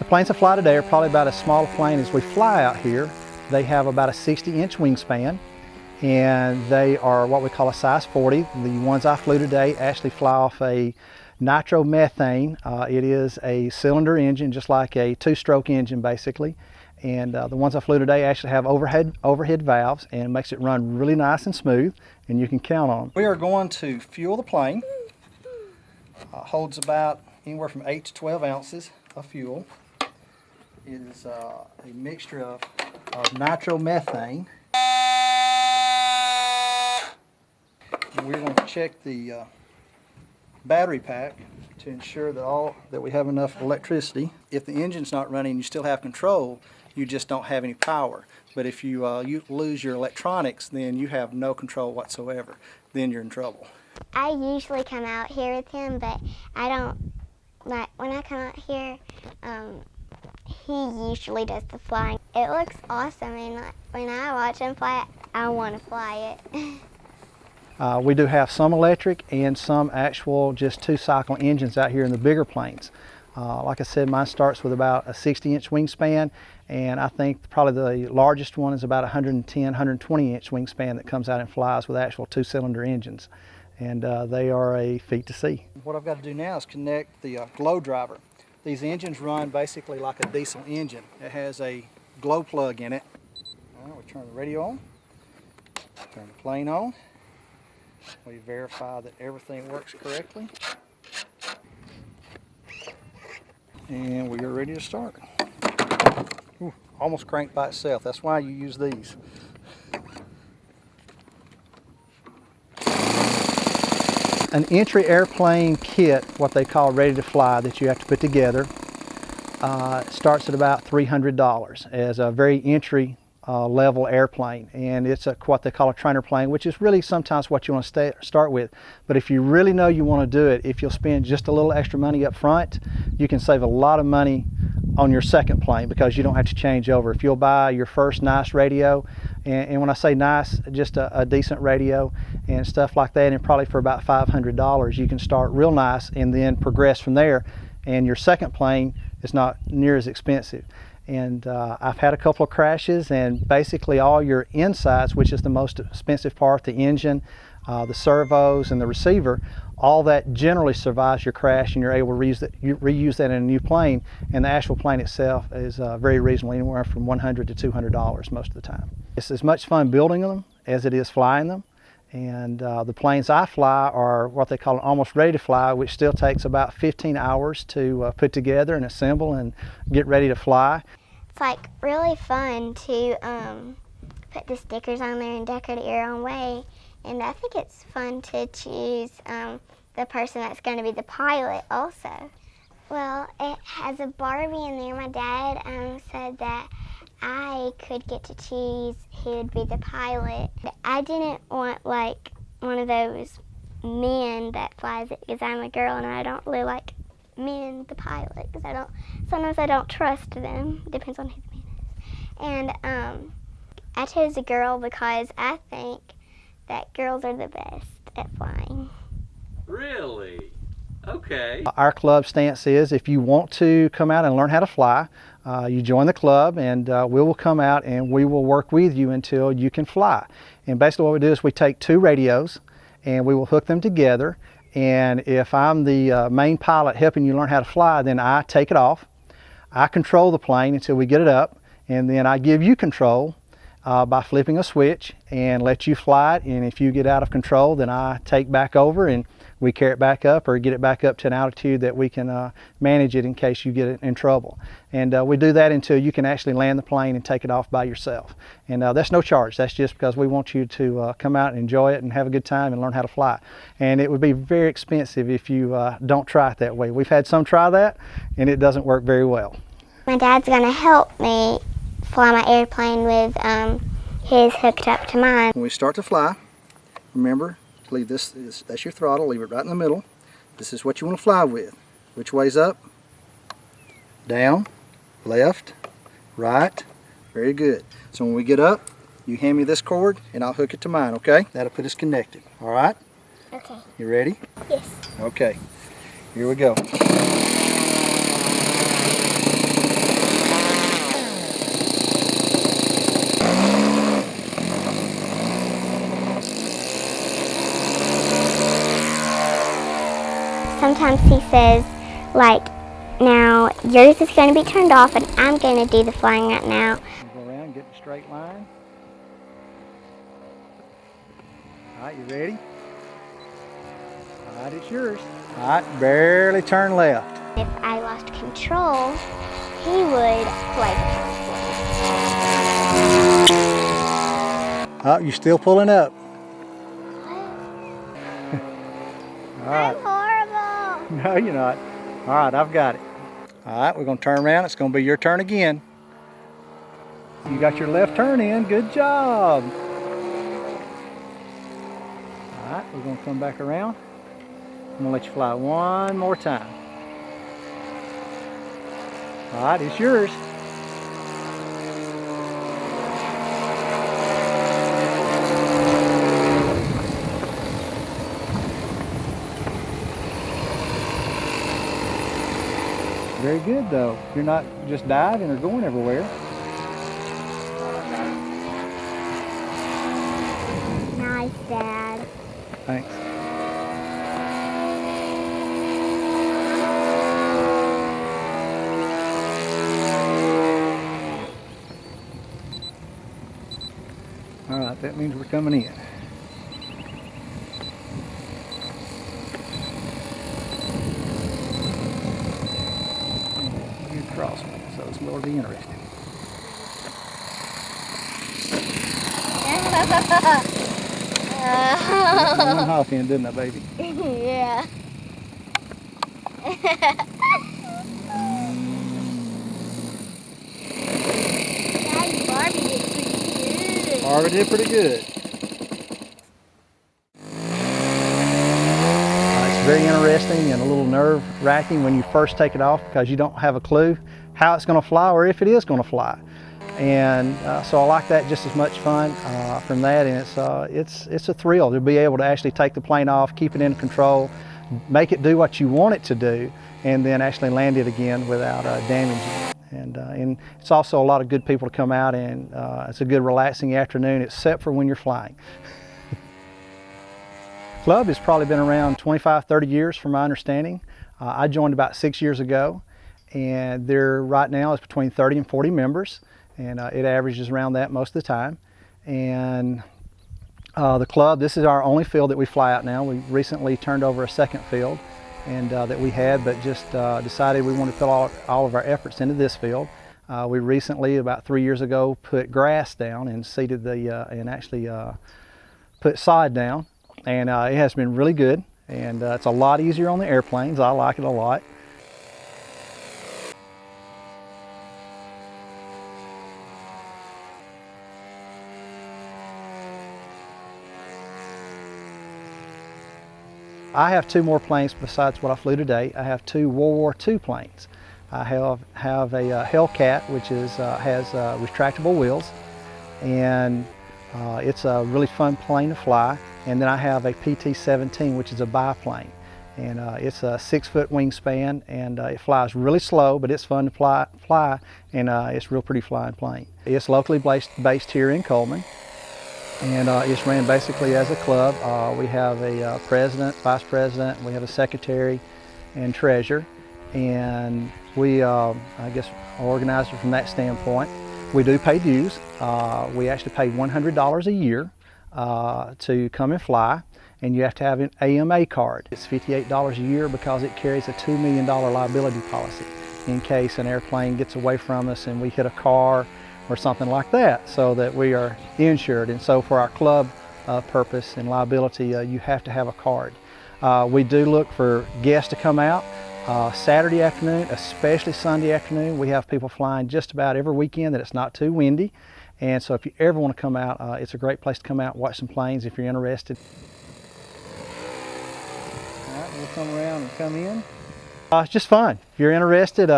The planes that fly today are probably about as small a plane as we fly out here. They have about a 60-inch wingspan, and they are what we call a size 40. The ones I flew today actually fly off a nitromethane. It is a cylinder engine, just like a two-stroke engine basically. And the ones I flew today actually have overhead valves, and it makes it run really nice and smooth, and you can count on them. We are going to fuel the plane. Holds about anywhere from 8 to 12 ounces of fuel. It is a mixture of nitromethane. And we're going to check the battery pack to ensure that we have enough electricity. If the engine's not running, you still have control, you just don't have any power. But if you lose your electronics, then you have no control whatsoever. Then you're in trouble. I usually come out here with him, but I don't, like, when I come out here, he usually does the flying. It looks awesome, and like, when I watch him fly, I want to fly it. We do have some electric and some actual just two-cycle engines out here in the bigger planes. Like I said, mine starts with about a 60-inch wingspan, and I think probably the largest one is about 110, 120-inch wingspan that comes out and flies with actual two-cylinder engines. And they are a feat to see. What I've got to do now is connect the glow driver. These engines run basically like a diesel engine. It has a glow plug in it. All right, we turn the radio on, turn the plane on. We verify that everything works correctly. And we are ready to start. Ooh, almost cranked by itself. That's why you use these. An entry airplane kit, what they call ready to fly, that you have to put together, starts at about $300 as a very entry level airplane, and it's what they call a trainer plane, which is really sometimes what you want to start with. But if you really know you want to do it, if you'll spend just a little extra money up front, you can save a lot of money on your second plane because you don't have to change over. If you'll buy your first nice radio, and when I say nice, just a decent radio and stuff like that, and probably for about $500, you can start real nice and then progress from there, and your second plane is not near as expensive. And I've had a couple of crashes, and basically all your insides, which is the most expensive part, the engine, the servos, and the receiver, all that generally survives your crash, and you're able to reuse that in a new plane. And the actual plane itself is very reasonable, anywhere from $100 to $200 most of the time. It's as much fun building them as it is flying them. And the planes I fly are what they call almost ready to fly, which still takes about 15 hours to put together and assemble and get ready to fly. It's like really fun to put the stickers on there and decorate it your own way. And I think it's fun to choose the person that's going to be the pilot also. Well, it has a Barbie in there. My dad said that I could get to choose who would be the pilot. I didn't want like one of those men that flies it because I'm a girl and I don't really like men the pilot because sometimes I don't trust them. It depends on who the man is. And I chose a girl because I think that girls are the best at flying. Really? Okay. Our club stance is if you want to come out and learn how to fly, you join the club, and we will come out and we will work with you until you can fly. And basically what we do is we take two radios and we will hook them together, and if I'm the main pilot helping you learn how to fly, then I take it off. I control the plane until we get it up, and then I give you control by flipping a switch and let you fly it, and if you get out of control, then I take back over and we carry it back up or get it back up to an altitude that we can manage it in case you get in trouble. And we do that until you can actually land the plane and take it off by yourself. And that's no charge. That's just because we want you to come out and enjoy it and have a good time and learn how to fly. And it would be very expensive if you don't try it that way. We've had some try that, and it doesn't work very well. My dad's going to help me fly my airplane with his hooked up to mine. When we start to fly, remember, leave that's your throttle, leave it right in the middle. This is what you want to fly with. Which way's up? Down, left, right. Very good. So when we get up, you hand me this cord and I'll hook it to mine, okay? That'll put us connected, all right? Okay. You ready? Yes. Okay, here we go. sometimes he says, like, now yours is going to be turned off and I'm going to do the flying right now. Go around, get in a straight line. All right, you ready? All right, it's yours. All right, barely turn left. If I lost control, he would fly the first one. Oh, you're still pulling up. All right. I'm horrible. No, you're not. All right, I've got it. All right, we're going to turn around. It's going to be your turn again. You got your left turn in. Good job. All right, we're going to come back around. I'm going to let you fly one more time. All right, it's yours. Very good though. You're not just diving or going everywhere. Nice, Dad. Thanks. All right, that means we're coming in. Cross me, so it's more be interesting. I went hop in, didn't I, baby? Yeah. Daddy, Barbie did pretty good. Barbie did pretty good. It's very interesting and a little nerve-wracking when you first take it off because you don't have a clue how it's going to fly or if it is going to fly. And so I like that just as much fun from that, and it's a thrill to be able to actually take the plane off, keep it in control, make it do what you want it to do, and then actually land it again without damaging it. And it's also a lot of good people to come out, and it's a good relaxing afternoon except for when you're flying. Club has probably been around 25, 30 years from my understanding. I joined about 6 years ago, and there right now is between 30 and 40 members, and it averages around that most of the time. And the club, this is our only field that we fly out now. We recently turned over a second field and that we had, but just decided we wanted to put all of our efforts into this field. We recently, about 3 years ago, put grass down and seeded the, and actually put sod down. And it has been really good, and it's a lot easier on the airplanes. I like it a lot. I have two more planes besides what I flew today. I have two World War II planes. I have a Hellcat, which has retractable wheels, and it's a really fun plane to fly. And then I have a PT-17, which is a biplane, and it's a 6-foot wingspan, and it flies really slow, but it's fun to fly, and it's a real pretty flying plane. It's locally based here in Coleman, and it's ran basically as a club. We have a president, vice president, we have a secretary and treasurer, and we, I guess, organize it from that standpoint. We do pay dues. We actually pay $100 a year to come and fly, and you have to have an AMA card. It's $58 a year because it carries a $2 million liability policy in case an airplane gets away from us and we hit a car or something like that, so that we are insured. And so for our club purpose and liability, you have to have a card. We do look for guests to come out Saturday afternoon, especially Sunday afternoon. We have people flying just about every weekend that it's not too windy. And so if you ever want to come out, it's a great place to come out and watch some planes if you're interested. All right, we'll come around and come in. It's just fun. If you're interested,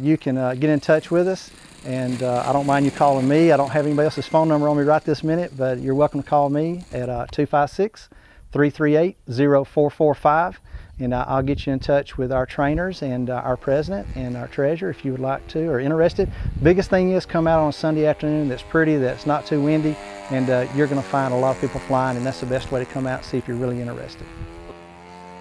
you can get in touch with us. And I don't mind you calling me. I don't have anybody else's phone number on me right this minute, but you're welcome to call me at 256-338-0445. And I'll get you in touch with our trainers and our president and our treasurer if you would like to or interested. Biggest thing is come out on a Sunday afternoon that's pretty, that's not too windy, and you're going to find a lot of people flying, and that's the best way to come out and see if you're really interested.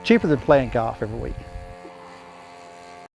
Cheaper than playing golf every week.